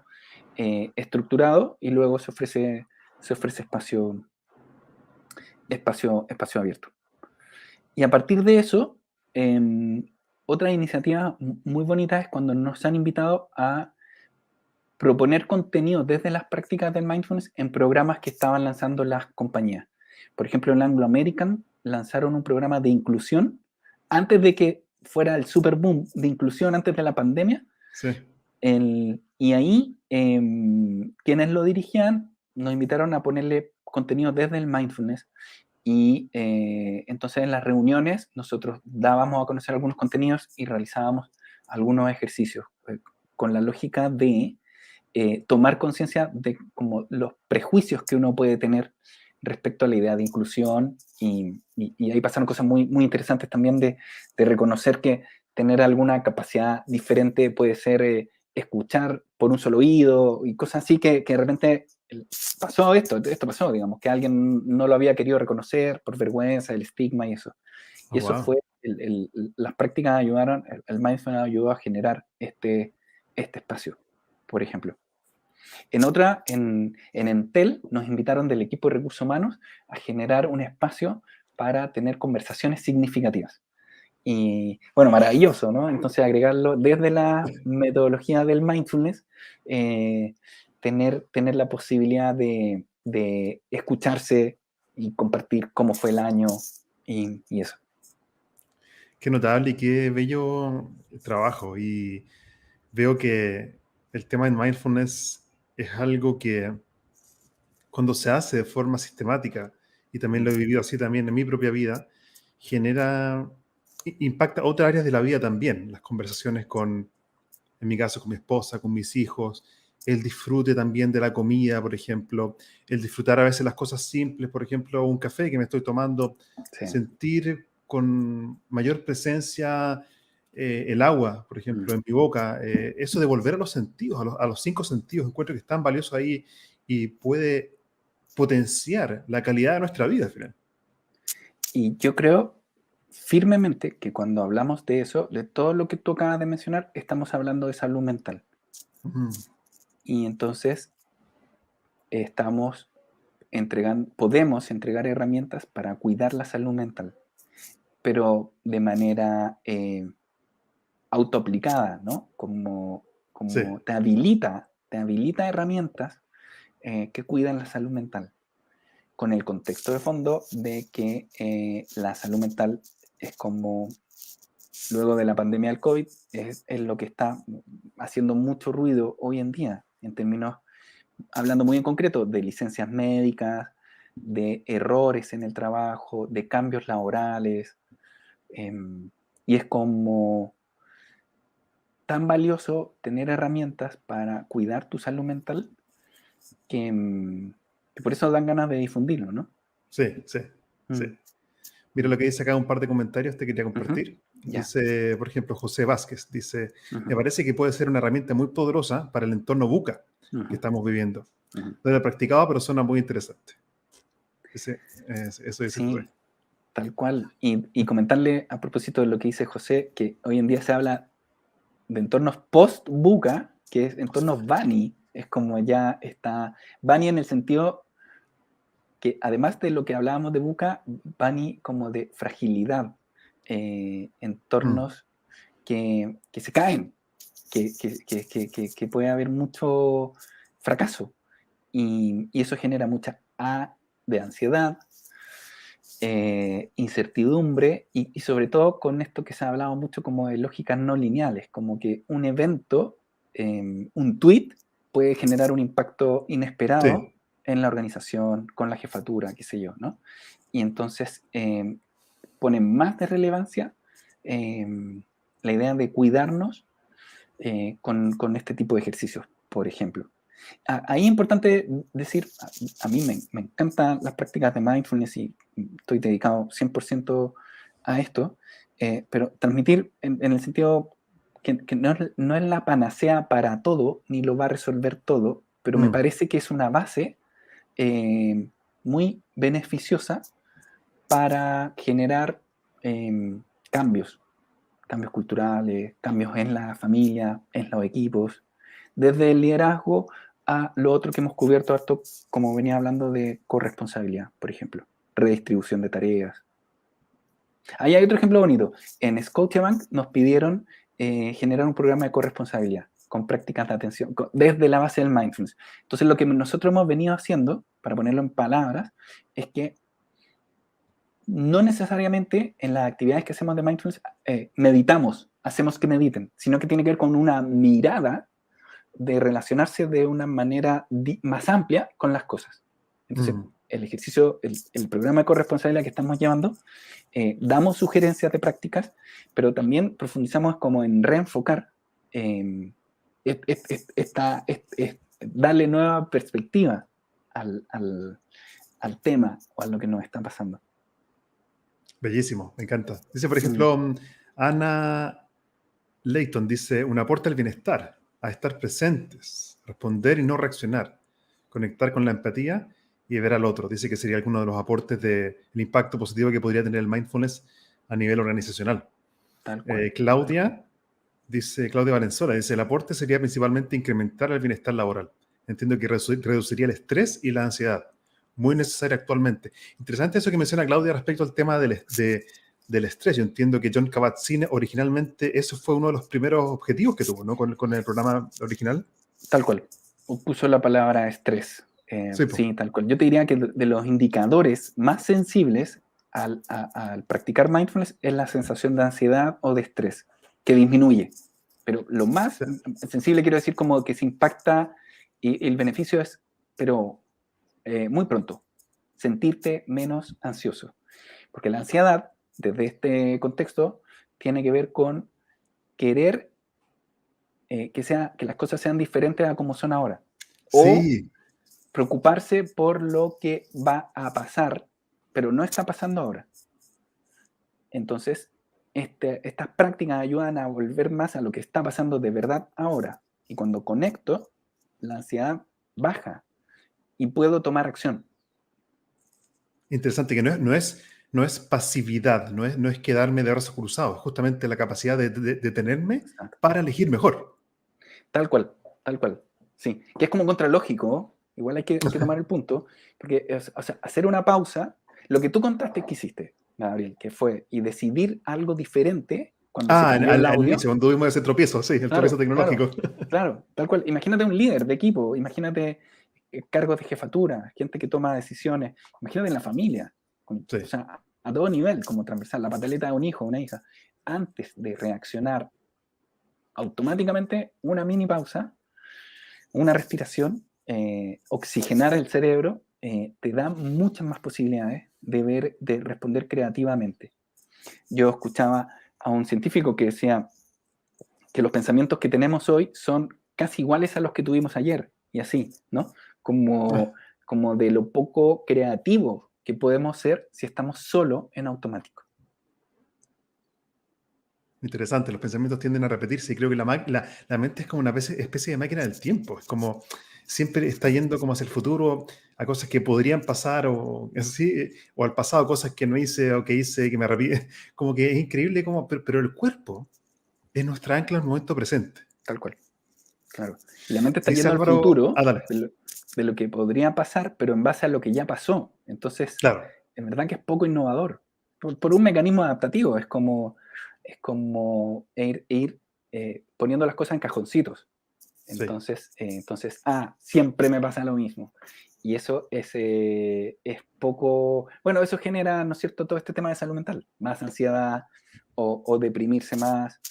estructurado y luego se ofrece espacio abierto. Y a partir de eso, otra iniciativa muy bonita es cuando nos han invitado a proponer contenido desde las prácticas del mindfulness en programas que estaban lanzando las compañías. Por ejemplo, en Anglo American lanzaron un programa de inclusión antes de que fuera el super boom de inclusión antes de la pandemia. sí. Y ahí quienes lo dirigían nos invitaron a ponerle contenido desde el mindfulness. Y entonces en las reuniones nosotros dábamos a conocer algunos contenidos y realizábamos algunos ejercicios con la lógica de tomar conciencia de como los prejuicios que uno puede tener respecto a la idea de inclusión, y ahí pasaron cosas muy, muy interesantes también de reconocer que tener alguna capacidad diferente puede ser escuchar por un solo oído y cosas así que de repente pasó esto pasó, digamos, que alguien no lo había querido reconocer por vergüenza, el estigma y eso. Y Oh, eso wow. fue, las prácticas ayudaron, el mindfulness ayudó a generar este espacio, por ejemplo. En otra, en Entel, nos invitaron del equipo de recursos humanos a generar un espacio para tener conversaciones significativas. Y bueno, maravilloso, ¿no? Entonces agregarlo desde la metodología del mindfulness, tener la posibilidad de escucharse y compartir cómo fue el año y eso. Qué notable y qué bello trabajo. Y veo que el tema del mindfulness es algo que cuando se hace de forma sistemática, y también lo he vivido así también en mi propia vida, impacta otras áreas de la vida también. Las conversaciones en mi caso, con mi esposa, con mis hijos, el disfrute también de la comida, por ejemplo, el disfrutar a veces las cosas simples, por ejemplo, un café que me estoy tomando, Sí. sentir con mayor presencia el agua, por ejemplo, en mi boca, eso de volver a los sentidos, a los 5 sentidos, encuentro que es tan valioso ahí y puede potenciar la calidad de nuestra vida al final. Y yo creo firmemente que cuando hablamos de eso, de todo lo que tú acabas de mencionar, estamos hablando de salud mental. Mm, Y entonces podemos entregar herramientas para cuidar la salud mental, pero de manera autoaplicada, ¿no? Como sí, te habilita herramientas que cuidan la salud mental, con el contexto de fondo de que la salud mental es como, luego de la pandemia del COVID, es lo que está haciendo mucho ruido hoy en día, en términos, hablando muy en concreto, de licencias médicas, de errores en el trabajo, de cambios laborales, y es como tan valioso tener herramientas para cuidar tu salud mental que por eso dan ganas de difundirlo, ¿no? sí, sí, sí. Mm. Mira lo que dice acá, un par de comentarios te quería Ujú. compartir. Ya. Dice, por ejemplo, José Vázquez, dice, me Ujú. parece que puede ser una herramienta muy poderosa para el entorno buca que Ujú. estamos viviendo. Ujú. No lo he practicado, pero suena muy interesante. Eso dice José. Sí, tal cual. Y comentarle a propósito de lo que dice José, que hoy en día se habla de entornos post-buca, que es entornos Bani, es como ya está Bani en el sentido que además de lo que hablábamos de buca, Bani como de fragilidad, Mm, entornos que se caen, que puede haber mucho fracaso y eso genera mucha A de ansiedad, incertidumbre y sobre todo con esto que se ha hablado mucho como de lógicas no lineales, como que un evento, un tweet puede generar un impacto inesperado sí, en la organización, con la jefatura, qué sé yo, ¿no? Y entonces ponen más de relevancia la idea de cuidarnos con este tipo de ejercicios, por ejemplo. Ahí es importante decir, a mí me encantan las prácticas de mindfulness y estoy dedicado 100% a esto, pero transmitir en el sentido que no es la panacea para todo, ni lo va a resolver todo, pero me mm, parece que es una base eh, muy beneficiosa para generar eh, cambios, cambios culturales, cambios en la familia, en los equipos, desde el liderazgo a lo otro que hemos cubierto harto, como venía hablando de corresponsabilidad, por ejemplo, redistribución de tareas. Ahí hay otro ejemplo bonito. En Scotiabank nos pidieron generar un programa de corresponsabilidad con prácticas de atención, desde la base del mindfulness. Entonces, lo que nosotros hemos venido haciendo, para ponerlo en palabras, es que no necesariamente en las actividades que hacemos de mindfulness meditamos, hacemos que mediten, sino que tiene que ver con una mirada de relacionarse de una manera más amplia con las cosas. Entonces, mm. el ejercicio, el programa de corresponsabilidad que estamos llevando, damos sugerencias de prácticas, pero también profundizamos como en reenfocar esta darle nueva perspectiva al tema o a lo que nos está pasando. Bellísimo, me encanta. Dice, por ejemplo, Ana Leighton dice, un aporte al bienestar, a estar presentes, responder y no reaccionar, conectar con la empatía y ver al otro. Dice que sería alguno de los aportes del impacto positivo que podría tener el mindfulness a nivel organizacional. Tal cual. Claudia Valenzuela, dice, el aporte sería principalmente incrementar el bienestar laboral. Entiendo que reduciría el estrés y la ansiedad. Muy necesario actualmente. Interesante eso que menciona Claudia respecto al tema del estrés. Yo entiendo que John Kabat-Zinn originalmente, eso fue uno de los primeros objetivos que tuvo, ¿no? Con el programa original. Tal cual. Puso la palabra estrés. Sí, tal cual. Yo te diría que de los indicadores más sensibles al practicar mindfulness es la sensación de ansiedad o de estrés, que disminuye. Pero lo más sensible quiero decir como que se impacta y el beneficio es, pero muy pronto, sentirte menos ansioso. Porque la ansiedad, desde este contexto, tiene que ver con querer que las cosas sean diferentes a como son ahora. Sí. O preocuparse por lo que va a pasar, pero no está pasando ahora. Entonces, estas prácticas ayudan a volver más a lo que está pasando de verdad ahora. Y cuando conecto, la ansiedad baja y puedo tomar acción. Interesante, que no es pasividad, no es quedarme de brazos cruzados, justamente la capacidad de detenerme para elegir mejor. Tal cual, sí. Que es como contralógico, ¿no? Igual hay que tomar el punto, porque hacer una pausa, lo que tú contaste que hiciste, Gabriel, que fue, y decidir algo diferente cuando se cambió el audio. Inicio, cuando tuvimos ese tropiezo, sí, tropiezo tecnológico. Claro, tal cual. Imagínate un líder de equipo, imagínate cargos de jefatura, gente que toma decisiones, imagínate en la familia, Sí. O sea, a todo nivel, como transversal, la pataleta de un hijo, una hija. Antes de reaccionar automáticamente, una mini pausa, una respiración, oxigenar el cerebro, te da muchas más posibilidades de responder creativamente. Yo escuchaba a un científico que decía que los pensamientos que tenemos hoy son casi iguales a los que tuvimos ayer, y así, ¿no? Como de lo poco creativo que podemos ser si estamos solo en automático. Interesante, los pensamientos tienden a repetirse y creo que la mente es como una especie de máquina del tiempo. Es como siempre está yendo como hacia el futuro, a cosas que podrían pasar o así, o al pasado, cosas que no hice o que hice, que me arrepiento. Como que es increíble, pero el cuerpo es nuestra ancla en el momento presente. Tal cual, claro. Y la mente está Dice yendo Álvaro, al futuro dale. de lo que podría pasar, pero en base a lo que ya pasó. Entonces, Claro. en verdad que es poco innovador. Por un mecanismo adaptativo, es como ir poniendo las cosas en cajoncitos. Entonces, siempre me pasa lo mismo. Y eso es poco... Bueno, eso genera, ¿no es cierto?, todo este tema de salud mental. Más ansiedad o deprimirse más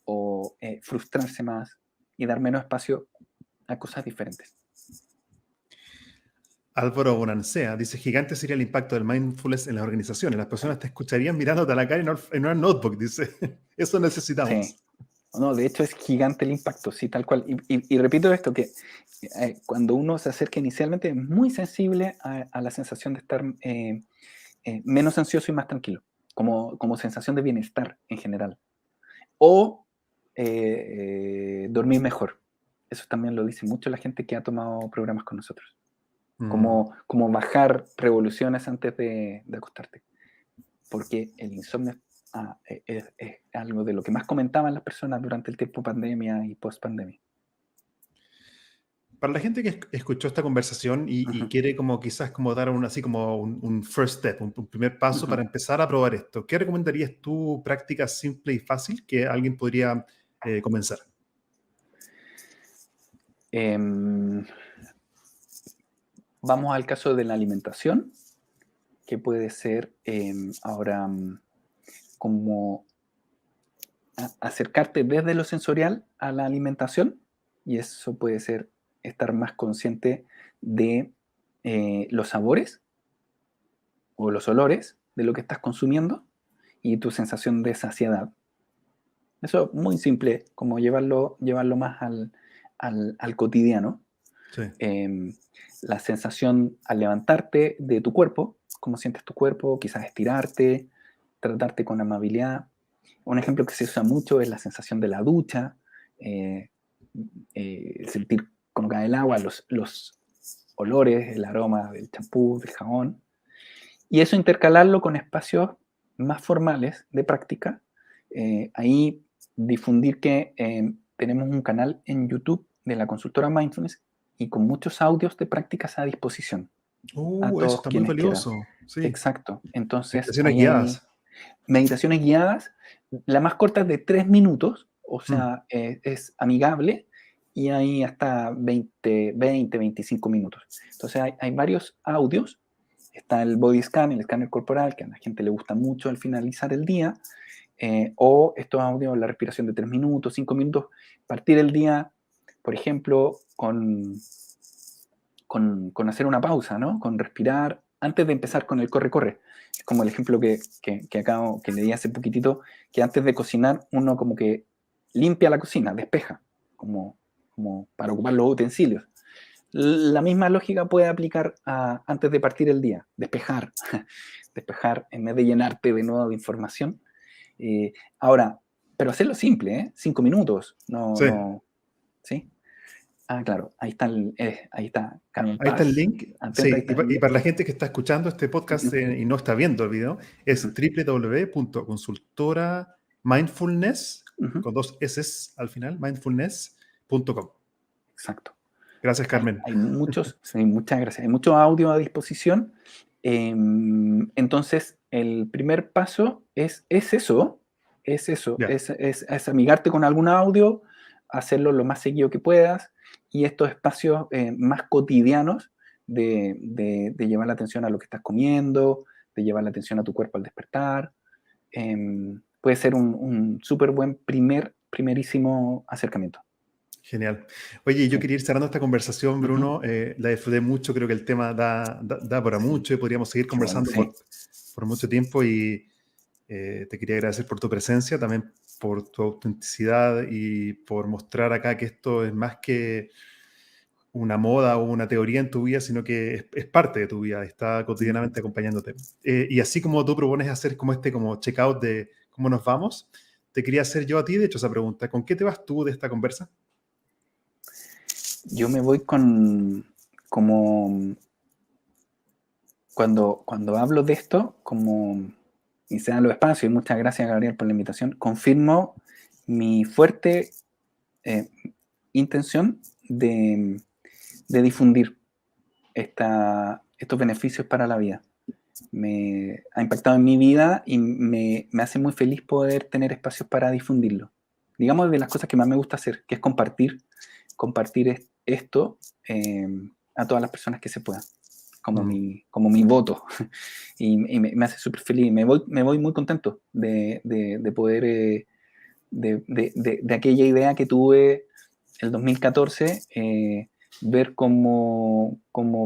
o frustrarse más y dar menos espacio a cosas diferentes. Álvaro Bonancea dice, gigante sería el impacto del mindfulness en las organizaciones. Las personas te escucharían mirándote a la cara en una notebook, dice. Eso necesitamos. Sí. No, de hecho es gigante el impacto, sí, tal cual. Y repito esto, que cuando uno se acerca inicialmente es muy sensible a la sensación de estar menos ansioso y más tranquilo, como sensación de bienestar en general. O dormir mejor. Eso también lo dice mucho la gente que ha tomado programas con nosotros. Como bajar revoluciones antes de acostarte. Porque el insomnio es algo de lo que más comentaban las personas durante el tiempo pandemia y post-pandemia. Para la gente que escuchó esta conversación y quiere como quizás como dar un first step, un primer paso para empezar a probar esto, ¿qué recomendarías tú, práctica simple y fácil que alguien podría comenzar? Vamos al caso de la alimentación, que puede ser ahora como acercarte desde lo sensorial a la alimentación, y eso puede ser estar más consciente de los sabores o los olores de lo que estás consumiendo y tu sensación de saciedad. Eso es muy simple, como llevarlo más al cotidiano. Sí. La sensación al levantarte de tu cuerpo, cómo sientes tu cuerpo, quizás estirarte, tratarte con amabilidad. Un ejemplo que se usa mucho es la sensación de la ducha, sentir cómo cae el agua, los olores, el aroma del champú, del jabón. Y eso intercalarlo con espacios más formales de práctica. Ahí difundir que tenemos un canal en YouTube de la consultora Mindfulness y con muchos audios de prácticas a disposición a Eso todos está muy quienes quieran. valioso. Sí. Exacto. Entonces, Meditaciones ahí hay guiadas. meditaciones guiadas. La más corta es de 3 minutos, o Mm, sea, es amigable y hay hasta 25 minutos. Entonces, hay varios audios. Está el body scan, el escáner corporal, que a la gente le gusta mucho al finalizar el día, o estos audios, la respiración de 3 minutos, 5 minutos, partir el día, por ejemplo, con hacer una pausa, ¿no? Con respirar antes de empezar con el corre-corre. Es como el ejemplo que le di hace poquitito, que antes de cocinar uno como que limpia la cocina, despeja, como para ocupar los utensilios. La misma lógica puede aplicar antes de partir el día, despejar, despejar en vez de llenarte de nuevo de información. Ahora, pero hacerlo simple, ¿eh? 5 minutos, sí. ¿sí? Ah, claro, ahí está Carmen Ahí está el Paz. link. Atenta, ahí Sí, está el y link. para la gente que está escuchando este podcast Ujú, y no está viendo el video, es ujú, www.consultoramindfulness, ujú. con dos S al final, mindfulness.com. Exacto. Gracias, Hay, Carmen. hay muchos, sí, muchas gracias. Hay mucho audio a disposición. Entonces, el primer paso es eso, Ya, es amigarte con algún audio, hacerlo lo más seguido que puedas y estos espacios más cotidianos de llevar la atención a lo que estás comiendo, de llevar la atención a tu cuerpo al despertar. Puede ser un súper buen primerísimo acercamiento. genial. Oye, yo Sí, quería ir cerrando esta conversación, ujú. Bruno. La disfruté mucho, creo que el tema da para Sí, mucho y podríamos seguir qué bueno, conversando sí. por mucho tiempo y te quería agradecer por tu presencia, también por tu autenticidad y por mostrar acá que esto es más que una moda o una teoría en tu vida, sino que es parte de tu vida, está Ujú. cotidianamente acompañándote. Y así como tú propones hacer como como checkout de cómo nos vamos, te quería hacer yo a ti, de hecho, esa pregunta. ¿Con qué te vas tú de esta conversa? Yo me voy como, cuando hablo de esto, y se dan los espacios, y muchas gracias, Gabriel, por la invitación, confirmo mi fuerte eh, intención de difundir estos beneficios para la vida. Me ha impactado en mi vida y me hace muy feliz poder tener espacios para difundirlo. Digamos, de las cosas que más me gusta hacer, que es compartir esto a todas las personas que se puedan, Mm, como mi voto. Y me hace súper feliz. Me voy muy contento de poder, de aquella idea que tuve el 2014, ver cómo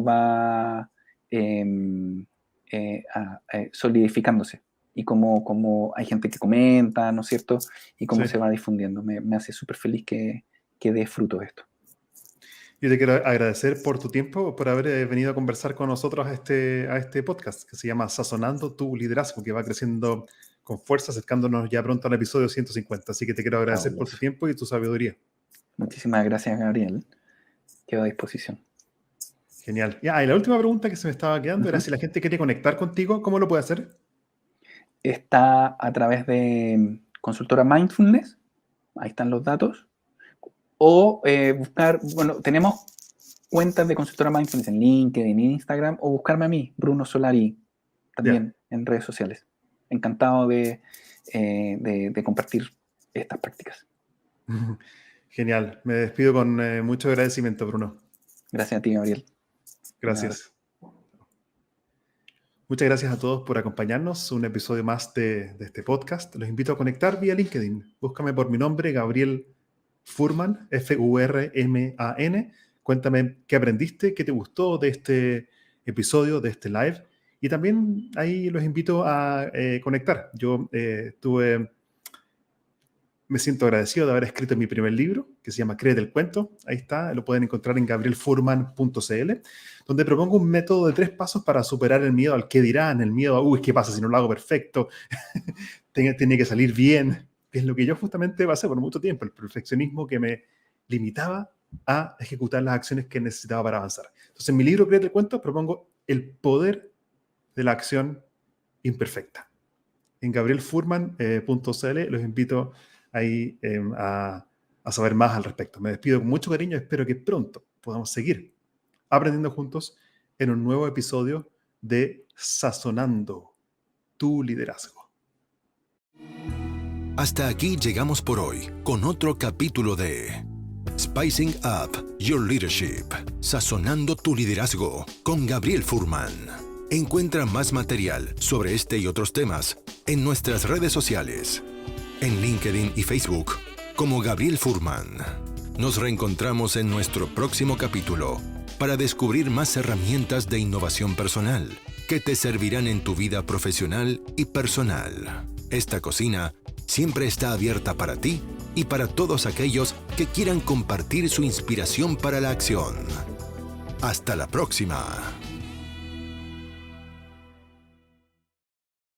va solidificándose y cómo hay gente que comenta, ¿no es cierto? Y cómo sí. se va difundiendo. Me hace súper feliz que dé fruto esto. Yo te quiero agradecer por tu tiempo, por haber venido a conversar con nosotros a este podcast que se llama Sazonando tu Liderazgo, que va creciendo con fuerza, acercándonos ya pronto al episodio 150. Así que te quiero agradecer por tu Fabuloso. tiempo y tu sabiduría. Muchísimas gracias, Gabriel. Quedo a disposición. Genial. Ya, y la última pregunta que se me estaba quedando era Ujú. si la gente quiere conectar contigo, ¿cómo lo puede hacer? Está a través de consultora Mindfulness, ahí están los datos, o buscar, bueno, tenemos cuentas de consultora Mindfulness en LinkedIn, en Instagram, o buscarme a mí, Bruno Solari, Ya. también en redes sociales. Encantado de compartir estas prácticas. Genial. Me despido con mucho agradecimiento, Bruno. Gracias a ti, Gabriel. Un abrazo. Gracias. Muchas gracias a todos por acompañarnos. Un episodio más de este podcast. Los invito a conectar vía LinkedIn. Búscame por mi nombre, Gabriel Furman, Furman. Cuéntame qué aprendiste, qué te gustó de este episodio, de este live. Y también ahí los invito a conectar. Yo tuve me siento agradecido de haber escrito mi primer libro, que se llama Créete el Cuento. Ahí está, lo pueden encontrar en gabrielfurman.cl, donde propongo un método de 3 pasos para superar el miedo al qué dirán, el miedo a, ¿qué pasa si no lo hago perfecto? Tiene que salir bien. Es lo que yo justamente pasé por mucho tiempo, el perfeccionismo que me limitaba a ejecutar las acciones que necesitaba para avanzar. Entonces, en mi libro Créete el Cuento propongo el poder de la acción imperfecta. En gabrielfurman.cl los invito ahí a saber más al respecto. Me despido con mucho cariño. Espero que pronto podamos seguir aprendiendo juntos en un nuevo episodio de Sazonando tu liderazgo. Hasta aquí llegamos por hoy con otro capítulo de Spicing Up Your Leadership, Sazonando tu liderazgo con Gabriel Furman. Encuentra más material sobre este y otros temas en nuestras redes sociales, en LinkedIn y Facebook, como Gabriel Furman. Nos reencontramos en nuestro próximo capítulo para descubrir más herramientas de innovación personal que te servirán en tu vida profesional y personal. Esta cocina siempre está abierta para ti y para todos aquellos que quieran compartir su inspiración para la acción. Hasta la próxima.